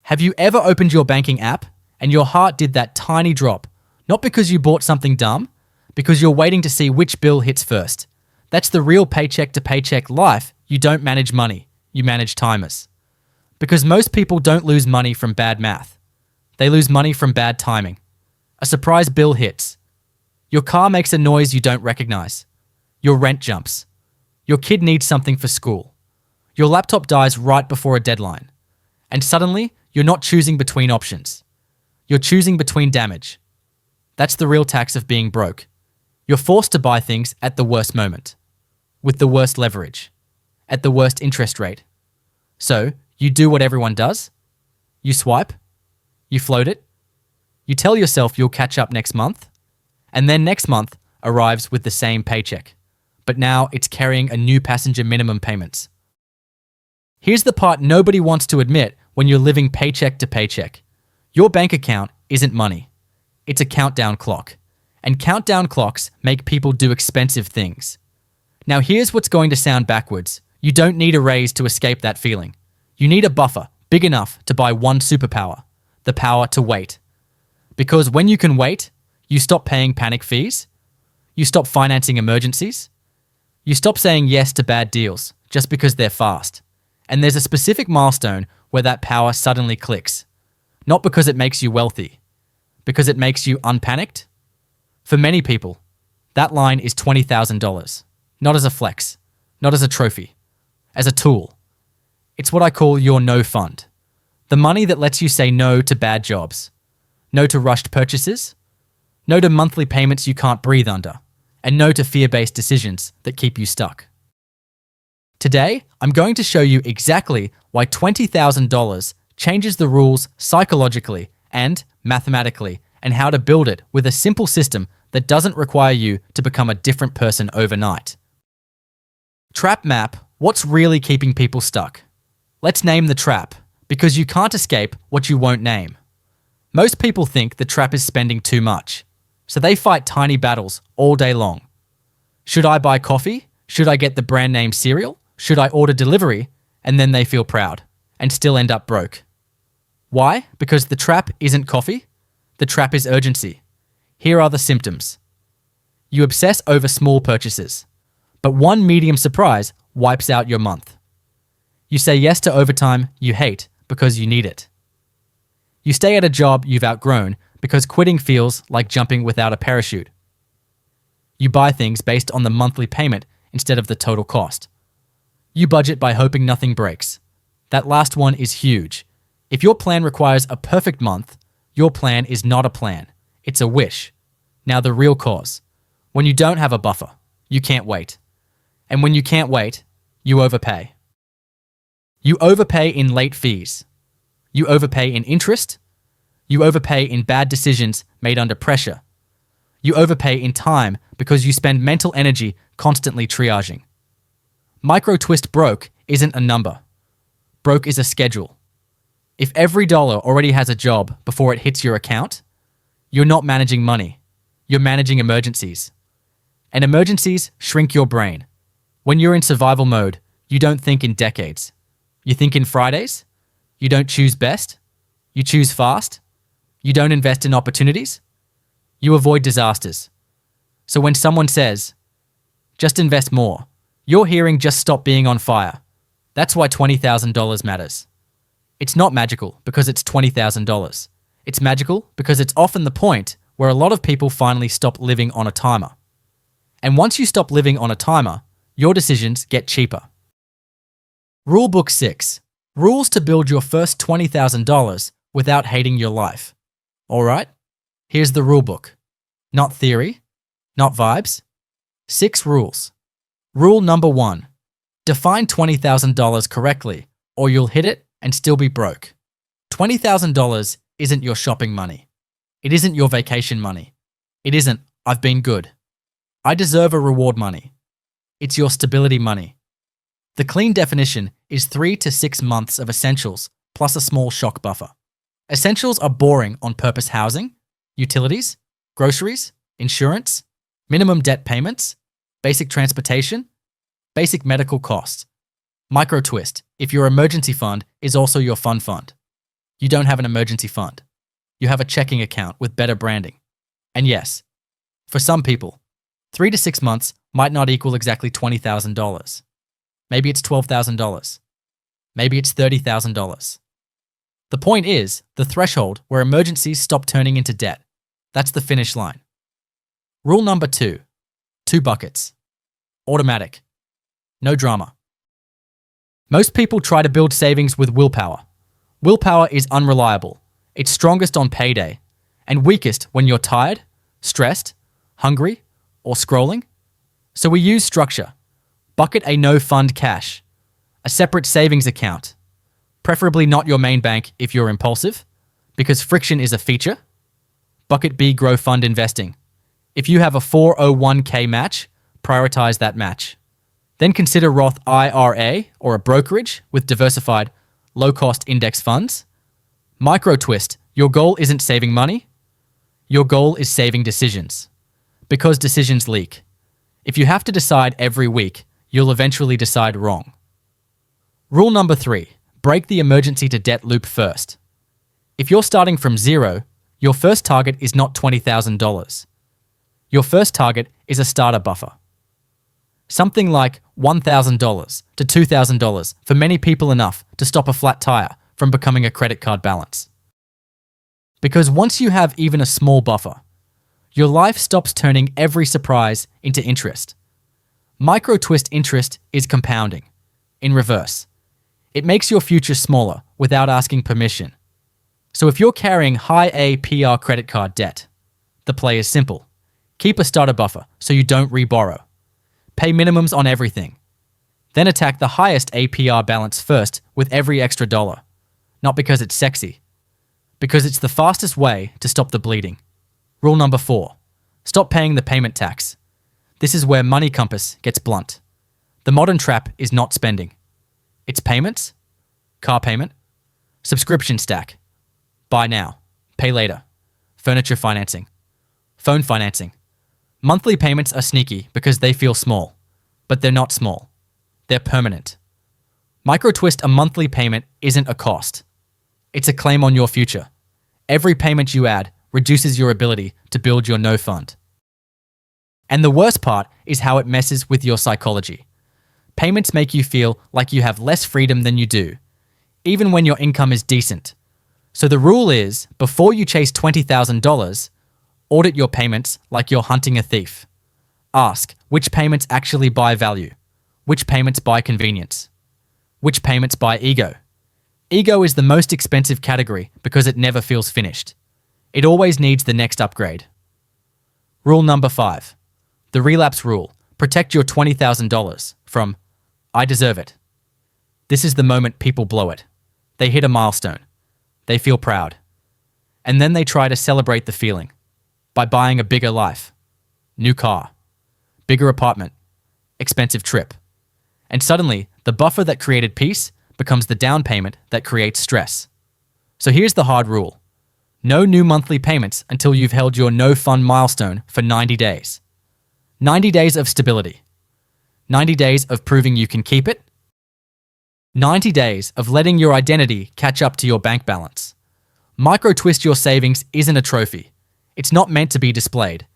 Have you ever opened your banking app and your heart did that tiny drop? Not because you bought something dumb, because you're waiting to see which bill hits first. That's the real paycheck to paycheck life. You don't manage money, you manage timers. Because most people don't lose money from bad math. They lose money from bad timing. A surprise bill hits. Your car makes a noise you don't recognize. Your rent jumps. Your kid needs something for school. Your laptop dies right before a deadline. And suddenly, you're not choosing between options. You're choosing between damage. That's the real tax of being broke. You're forced to buy things at the worst moment, with the worst leverage, at the worst interest rate. So, you do what everyone does. You swipe. You float it. You tell yourself you'll catch up next month. And then next month arrives with the same paycheck. But now it's carrying a new passenger minimum payments. Here's the part nobody wants to admit when you're living paycheck to paycheck. Your bank account isn't money. It's a countdown clock. And countdown clocks make people do expensive things. Now here's what's going to sound backwards. You don't need a raise to escape that feeling. You need a buffer big enough to buy one superpower, the power to wait. Because when you can wait, you stop paying panic fees. You stop financing emergencies. You stop saying yes to bad deals just because they're fast. And there's a specific milestone where that power suddenly clicks. Not because it makes you wealthy, because it makes you unpanicked. For many people, that line is $20,000, not as a flex, not as a trophy, as a tool. It's what I call your no fund. The money that lets you say no to bad jobs, no to rushed purchases, no to monthly payments you can't breathe under, and no to fear-based decisions that keep you stuck. Today, I'm going to show you exactly why $20,000 changes the rules psychologically and mathematically, and how to build it with a simple system that doesn't require you to become a different person overnight. Trap map, what's really keeping people stuck? Let's name the trap, because you can't escape what you won't name. Most people think the trap is spending too much, so they fight tiny battles all day long. Should I buy coffee? Should I get the brand name cereal? Should I order delivery? And then they feel proud and still end up broke. Why? Because the trap isn't coffee. The trap is urgency. Here are the symptoms. You obsess over small purchases, but one medium surprise wipes out your month. You say yes to overtime you hate because you need it. You stay at a job you've outgrown because quitting feels like jumping without a parachute. You buy things based on the monthly payment instead of the total cost. You budget by hoping nothing breaks. That last one is huge. If your plan requires a perfect month, your plan is not a plan. It's a wish. Now the real cause. When you don't have a buffer, you can't wait. And when you can't wait, you overpay. You overpay in late fees. You overpay in interest. You overpay in bad decisions made under pressure. You overpay in time because you spend mental energy constantly triaging. Micro twist broke isn't a number. Broke is a schedule. If every dollar already has a job before it hits your account, you're not managing money. You're managing emergencies. And emergencies shrink your brain. When you're in survival mode, you don't think in decades. You think in Fridays. You don't choose best. You choose fast. You don't invest in opportunities. You avoid disasters. So when someone says, just invest more, you're hearing just stop being on fire. That's why $20,000 matters. It's not magical because it's $20,000. It's magical because it's often the point where a lot of people finally stop living on a timer. And once you stop living on a timer, your decisions get cheaper. Rulebook 6. Rules to build your first $20,000 without hating your life. Alright? Here's the rulebook. Not theory, not vibes. 6 rules. Rule number 1. Define $20,000 correctly, or you'll hit it and still be broke. $20,000 isn't your shopping money. It isn't your vacation money. It isn't, I've been good. I deserve a reward money. It's your stability money. The clean definition is 3 to 6 months of essentials plus a small shock buffer. Essentials are boring on-purpose housing, utilities, groceries, insurance, minimum debt payments, basic transportation, basic medical costs. Micro twist, if your emergency fund is also your fun fund. You don't have an emergency fund. You have a checking account with better branding. And yes, for some people, 3 to 6 months might not equal exactly $20,000. Maybe it's $12,000. Maybe it's $30,000. The point is the threshold where emergencies stop turning into debt. That's the finish line. Rule number 2, 2 buckets. Automatic. No drama. Most people try to build savings with willpower. Willpower is unreliable. It's strongest on payday and weakest when you're tired, stressed, hungry, or scrolling. So we use structure. Bucket a no-fund cash, a separate savings account, preferably not your main bank if you're impulsive, because friction is a feature. Bucket B grow fund investing. If you have a 401k match, prioritize that match. Then consider Roth IRA or a brokerage with diversified, low-cost index funds. Micro twist, your goal isn't saving money. Your goal is saving decisions. Because decisions leak. If you have to decide every week, you'll eventually decide wrong. Rule number 3, break the emergency to debt loop first. If you're starting from zero, your first target is not $20,000. Your first target is a starter buffer. Something like $1,000 to $2,000 for many people enough to stop a flat tire from becoming a credit card balance. Because once you have even a small buffer, your life stops turning every surprise into interest. Micro twist interest is compounding, in reverse. It makes your future smaller without asking permission. So if you're carrying high APR credit card debt, the play is simple. Keep a starter buffer so you don't reborrow. Pay minimums on everything. Then attack the highest APR balance first with every extra dollar. Not because it's sexy. Because it's the fastest way to stop the bleeding. Rule number 4. Stop paying the payment tax. This is where money compass gets blunt. The modern trap is not spending. It's payments, car payment, subscription stack, buy now, pay later, furniture financing, phone financing. Monthly payments are sneaky because they feel small, but they're not small. They're permanent. Micro twist a monthly payment isn't a cost. It's a claim on your future. Every payment you add reduces your ability to build your no fund. And the worst part is how it messes with your psychology. Payments make you feel like you have less freedom than you do, even when your income is decent. So the rule is, before you chase $20,000, audit your payments like you're hunting a thief. Ask which payments actually buy value, which payments buy convenience, which payments buy ego. Ego is the most expensive category because it never feels finished. It always needs the next upgrade. Rule number 5. The relapse rule. Protect your $20,000 from, I deserve it. This is the moment people blow it. They hit a milestone. They feel proud. And then they try to celebrate the feeling by buying a bigger life, new car, bigger apartment, expensive trip. And suddenly, the buffer that created peace becomes the down payment that creates stress. So here's the hard rule. No new monthly payments until you've held your no fund milestone for 90 days. 90 days of stability. 90 days of proving you can keep it. 90 days of letting your identity catch up to your bank balance. Micro twist your savings isn't a trophy. It's not meant to be displayed.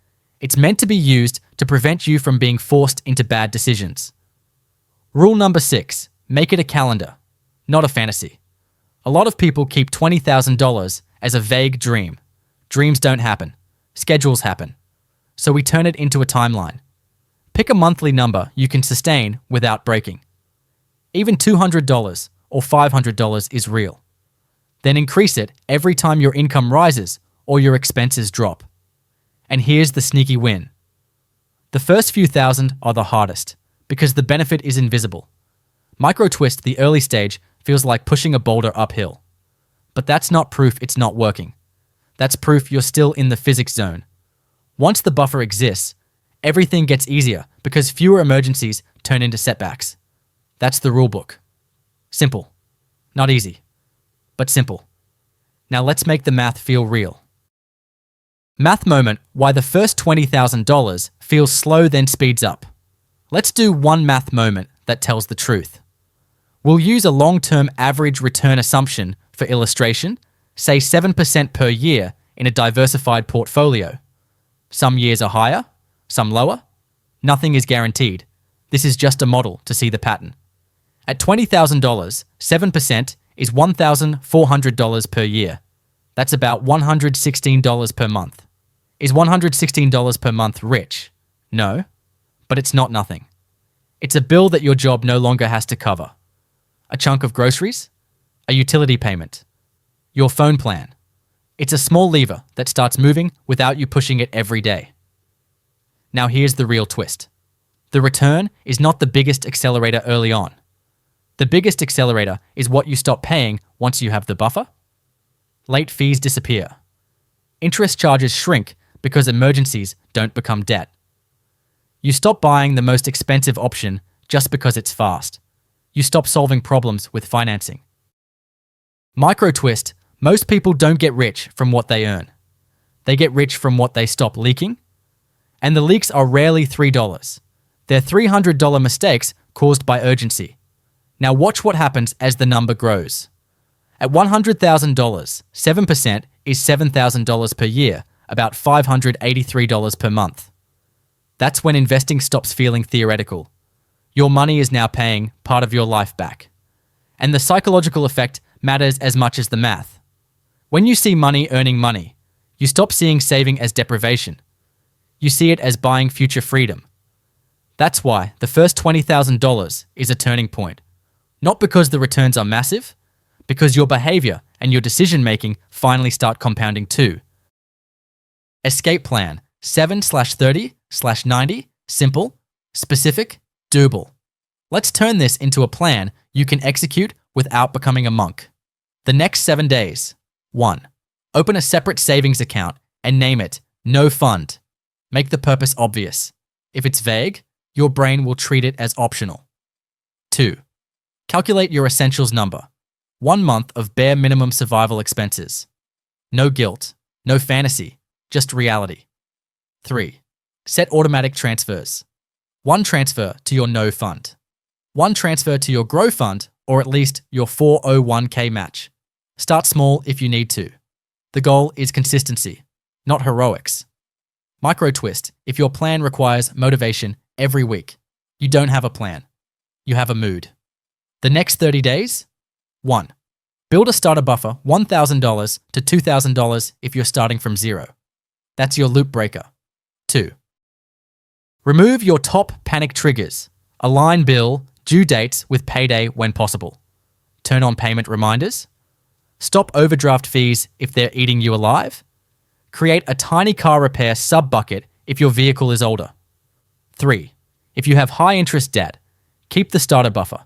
It's meant to be used to prevent you from being forced into bad decisions. Rule number 6. Make it a calendar, not a fantasy. A lot of people keep $20,000 as a vague dream. Dreams don't happen. Schedules happen. So we turn it into a timeline. Pick a monthly number you can sustain without breaking. Even $200 or $500 is real. Then increase it every time your income rises or your expenses drop. And here's the sneaky win. The first few thousand are the hardest because the benefit is invisible. Micro twist the early stage feels like pushing a boulder uphill. But that's not proof it's not working. That's proof you're still in the physics zone. Once the buffer exists, everything gets easier because fewer emergencies turn into setbacks. That's the rulebook. Simple. Not easy, but simple. Now let's make the math feel real. Math moment, why the first $20,000 feels slow then speeds up. Let's do one math moment that tells the truth. We'll use a long-term average return assumption for illustration say 7% per year in a diversified portfolio. Some years are higher, some lower. Nothing is guaranteed. This is just a model to see the pattern. At $20,000, 7% is $1,400 per year. That's about $116 per month. Is $116 per month rich? No, but it's not nothing. It's a bill that your job no longer has to cover. A chunk of groceries, a utility payment, your phone plan. It's a small lever that starts moving without you pushing it every day. Now here's the real twist. The return is not the biggest accelerator early on. The biggest accelerator is what you stop paying once you have the buffer. Late fees disappear. Interest charges shrink because emergencies don't become debt. You stop buying the most expensive option just because it's fast. You stop solving problems with financing. Micro twist, most people don't get rich from what they earn. They get rich from what they stop leaking. And the leaks are rarely $3. They're $300 mistakes caused by urgency. Now watch what happens as the number grows. At $100,000, 7% is $7,000 per year, about $583 per month. That's when investing stops feeling theoretical. Your money is now paying part of your life back. And the psychological effect matters as much as the math. When you see money earning money, you stop seeing saving as deprivation. You see it as buying future freedom. That's why the first $20,000 is a turning point. Not because the returns are massive, because your behavior and your decision-making finally start compounding too. Escape plan 7/30/90, simple, specific, doable. Let's turn this into a plan you can execute without becoming a monk. The next 7 days. 1. Open a separate savings account and name it No Fund. Make the purpose obvious. If it's vague, your brain will treat it as optional. 2. Calculate your essentials number. 1 month of bare minimum survival expenses. No guilt, no fantasy, just reality. 3. Set automatic transfers. 1 transfer to your No Fund. 1 transfer to your Grow Fund, or at least your 401k match. Start small if you need to. The goal is consistency, not heroics. Micro twist, if your plan requires motivation every week, you don't have a plan. You have a mood. The next 30 days? 1. Build a starter buffer $1,000 to $2,000 if you're starting from zero. That's your loop breaker. 2. Remove your top panic triggers. Align bill, due dates with payday when possible. Turn on payment reminders. Stop overdraft fees if they're eating you alive. Create a tiny car repair sub-bucket if your vehicle is older. 3. If you have high interest debt, keep the starter buffer.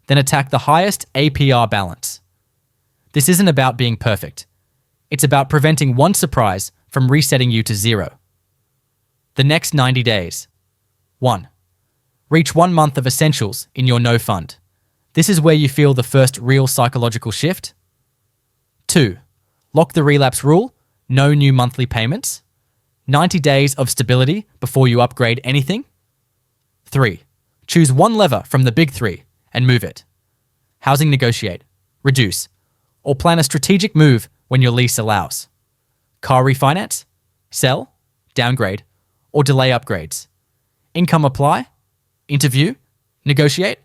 Then attack the highest APR balance. This isn't about being perfect. It's about preventing one surprise from resetting you to zero. The next 90 days. 1. Reach 1 month of essentials in your No Fund. This is where you feel the first real psychological shift. 2. Lock the relapse rule. No new monthly payments. 90 days of stability before you upgrade anything. 3. Choose 1 lever from the big 3 and move it. Housing negotiate, reduce, or plan a strategic move when your lease allows. Car refinance, sell, downgrade, or delay upgrades. Income apply, interview, negotiate,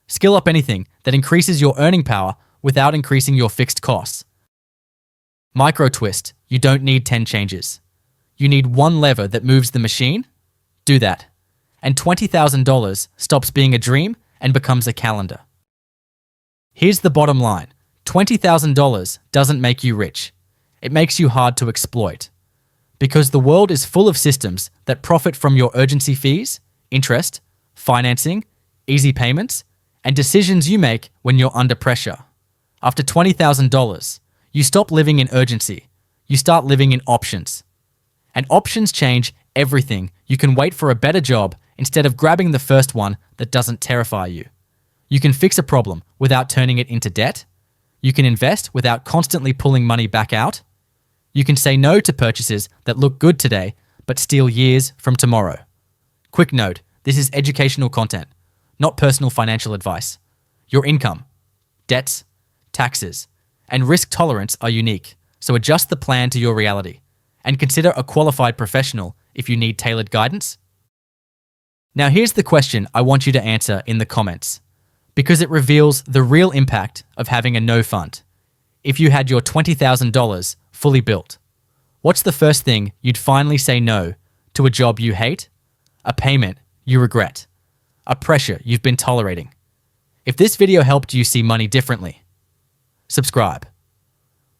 skill up anything that increases your earning power without increasing your fixed costs. Micro twist, you don't need 10 changes. You need 1 lever that moves the machine. Do that. And $20,000 stops being a dream and becomes a calendar. Here's the bottom line. $20,000 doesn't make you rich. It makes you hard to exploit. Because the world is full of systems that profit from your urgency fees, interest, financing, easy payments, and decisions you make when you're under pressure. After $20,000, you stop living in urgency. You start living in options. And options change everything. You can wait for a better job instead of grabbing the first one that doesn't terrify you. You can fix a problem without turning it into debt. You can invest without constantly pulling money back out. You can say no to purchases that look good today but steal years from tomorrow. Quick note, this is educational content, not personal financial advice. Your income, debts, taxes, and risk tolerance are unique. So adjust the plan to your reality and consider a qualified professional if you need tailored guidance. Now here's the question I want you to answer in the comments, because it reveals the real impact of having a no fund. If you had your $20,000 fully built, what's the first thing you'd finally say no to? A job you hate? A payment you regret? A pressure you've been tolerating? If this video helped you see money differently, subscribe.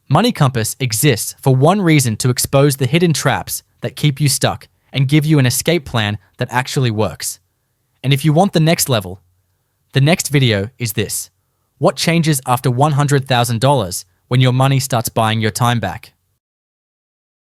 Money Compass exists for one reason: to expose the hidden traps that keep you stuck and give you an escape plan that actually works. And if you want the next level, the next video is this: what changes after $100,000 when your money starts buying your time back?